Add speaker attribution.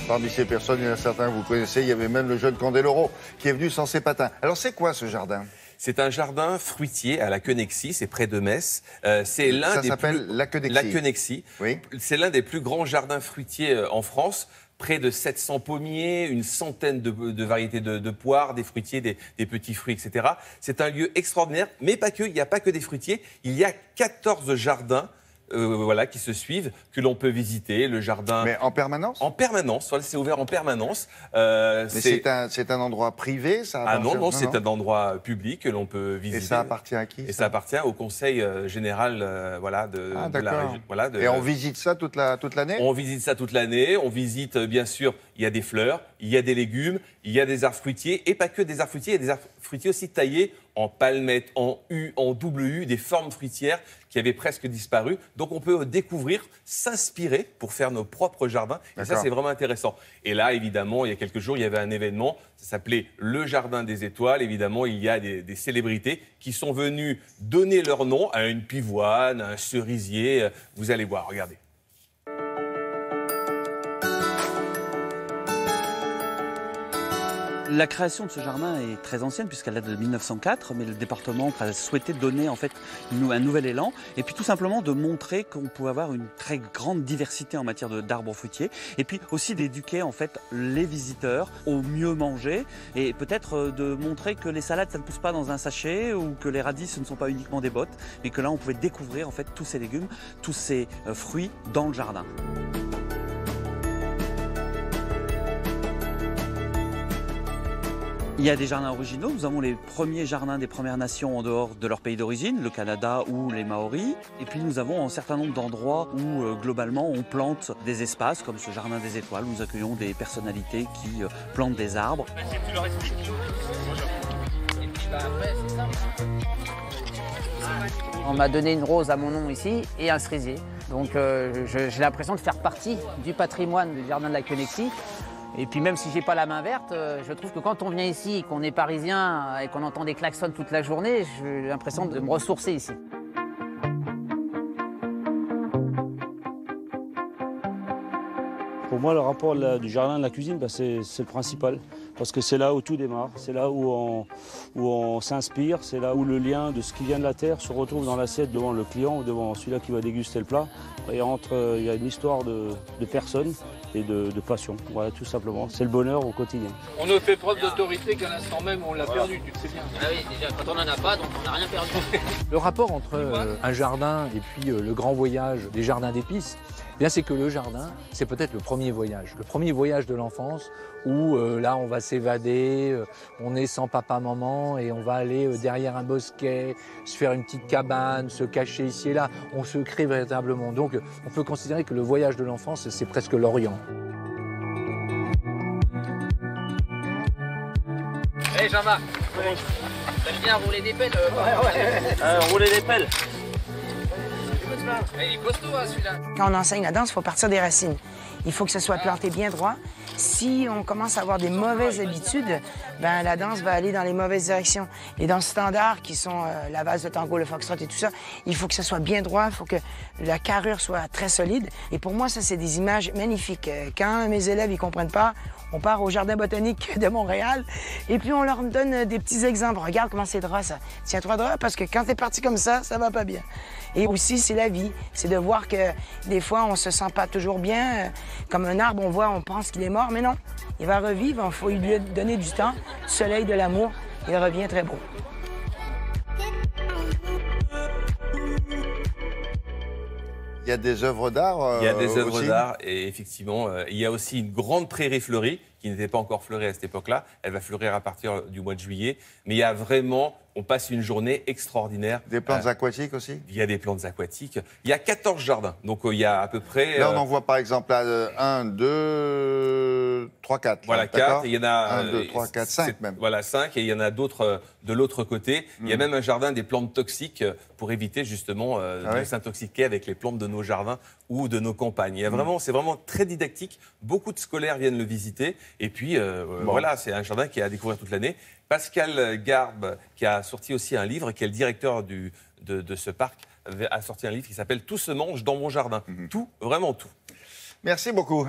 Speaker 1: parmi ces personnes, il y en a certains que vous connaissez. Il y avait même le jeune Candeloro qui est venu sans ses patins. Alors, c'est quoi ce jardin?
Speaker 2: C'est un jardin fruitier à la Quenexie, c'est près de Metz. C'est l'un
Speaker 1: Ça
Speaker 2: des
Speaker 1: s'appelle la Quenexie.
Speaker 2: La Quenexie.
Speaker 1: Oui.
Speaker 2: C'est l'un des plus grands jardins fruitiers en France. Près de 700 pommiers, une centaine de variétés de poires, des fruitiers, des petits fruits, etc. C'est un lieu extraordinaire, mais pas que. Il n'y a pas que des fruitiers. Il y a 14 jardins. Voilà, qui se suivent, que l'on peut visiter, le jardin...
Speaker 1: Mais en permanence?
Speaker 2: En permanence, voilà, c'est ouvert en permanence.
Speaker 1: Mais c'est un endroit privé, ça?
Speaker 2: Ah non, c'est un endroit public que l'on peut visiter.
Speaker 1: Et ça appartient à qui?
Speaker 2: Et ça appartient au Conseil général voilà, de la région. Voilà,
Speaker 1: et on visite ça toute l'année?
Speaker 2: On visite ça toute l'année. On visite, bien sûr, il y a des fleurs, il y a des légumes, il y a des arbres fruitiers, et pas que des arbres fruitiers, il y a des arbres fruitiers aussi taillés en palmettes, en U, en double U, des formes fruitières qui avaient presque disparu. Donc on peut découvrir, s'inspirer pour faire nos propres jardins. Et ça, c'est vraiment intéressant. Et là, évidemment, il y a quelques jours, il y avait un événement, ça s'appelait le Jardin des Étoiles. Évidemment, il y a des célébrités qui sont venues donner leur nom à une pivoine, à un cerisier. Vous allez voir, regardez.
Speaker 3: La création de ce jardin est très ancienne puisqu'elle date de 1904, mais le département a souhaité donner en fait un nouvel élan et puis tout simplement de montrer qu'on pouvait avoir une très grande diversité en matière d'arbres fruitiers et puis aussi d'éduquer en fait les visiteurs au mieux manger et peut-être de montrer que les salades ça ne pousse pas dans un sachet ou que les radis ce ne sont pas uniquement des bottes, mais que là on pouvait découvrir en fait tous ces légumes, tous ces fruits dans le jardin. Il y a des jardins originaux. Nous avons les premiers jardins des Premières Nations en dehors de leur pays d'origine, le Canada ou les Maoris. Et puis nous avons un certain nombre d'endroits où globalement on plante des espaces comme ce Jardin des Étoiles. Nous accueillons des personnalités qui plantent des arbres.
Speaker 4: Si tu leur expliques. Et puis après c'est ça.
Speaker 5: On m'a donné une rose à mon nom ici et un cerisier. Donc j'ai l'impression de faire partie du patrimoine du Jardin de la Quenexie. Et puis même si j'ai pas la main verte, je trouve que quand on vient ici, qu'on est parisien et qu'on entend des klaxons toute la journée, j'ai l'impression de me ressourcer ici.
Speaker 6: Pour moi, le rapport du jardin de la cuisine, c'est le principal. Parce que c'est là où tout démarre, c'est là où on s'inspire, c'est là où le lien de ce qui vient de la terre se retrouve dans l'assiette devant le client ou devant celui-là qui va déguster le plat. Et il y a une histoire de personne et de passion. Voilà, tout simplement. C'est le bonheur au quotidien.
Speaker 4: On ne fait preuve d'autorité qu'à l'instant même où on l'a perdu, tu le sais bien.
Speaker 5: Ah oui, déjà, quand on n'en a pas, donc on n'a rien perdu.
Speaker 7: Le rapport entre un jardin et puis le grand voyage des jardins d'épices, c'est que le jardin, c'est peut-être le premier voyage de l'enfance où là on va s'évader, on est sans papa, maman et on va aller derrière un bosquet, se faire une petite cabane, se cacher ici et là, on se crée véritablement. Donc on peut considérer que le voyage de l'enfance, c'est presque l'Orient.
Speaker 4: Hey Jean-Marc, t'aimes bien rouler des pelles
Speaker 6: Rouler des pelles.
Speaker 4: Il est costaud celui-là.
Speaker 8: Quand on enseigne la danse, il faut partir des racines. Il faut que ce soit planté bien droit. Si on commence à avoir des mauvaises habitudes, la danse va aller dans les mauvaises directions. Les danses standards, qui sont la valse, le tango, le foxtrot et tout ça, il faut que ce soit bien droit, il faut que la carrure soit très solide. Et pour moi, ça, c'est des images magnifiques. Quand mes élèves ne comprennent pas, on part au Jardin botanique de Montréal et puis on leur donne des petits exemples. Regarde comment c'est droit, ça. Tiens-toi droit parce que quand t'es parti comme ça va pas bien. Et aussi, c'est la vie. C'est de voir que des fois, on se sent pas toujours bien. Comme un arbre, on pense qu'il est mort, mais non. Il va revivre, il faut lui donner du temps, du soleil, de l'amour. Il revient très beau.
Speaker 1: Il y a des œuvres d'art.
Speaker 2: Il y a des œuvres d'art et effectivement, il y a aussi une grande prairie fleurie qui n'était pas encore fleurie à cette époque-là. Elle va fleurir à partir du mois de juillet. Mais il y a vraiment, on passe une journée extraordinaire.
Speaker 1: Des plantes aquatiques aussi?
Speaker 2: Il y a des plantes aquatiques. Il y a 14 jardins. Donc il y a à peu près...
Speaker 1: Là, on en voit par exemple 1, 2, 3, 4.
Speaker 2: Voilà, 4. Il y en a...
Speaker 1: 1, 2, 3, 4, 5 même.
Speaker 2: Voilà, 5. Et il y en a d'autres de l'autre côté. Il y a même un jardin des plantes toxiques pour éviter justement de s'intoxiquer avec les plantes de nos jardins ou de nos campagnes. Il y a vraiment, c'est vraiment très didactique. Beaucoup de scolaires viennent le visiter. Et puis, voilà, c'est un jardin qui est à découvrir toute l'année. Pascal Garbe, qui a sorti aussi un livre, qui est le directeur de ce parc, a sorti un livre qui s'appelle « Tout se mange dans mon jardin ». Tout, vraiment tout.
Speaker 1: Merci beaucoup.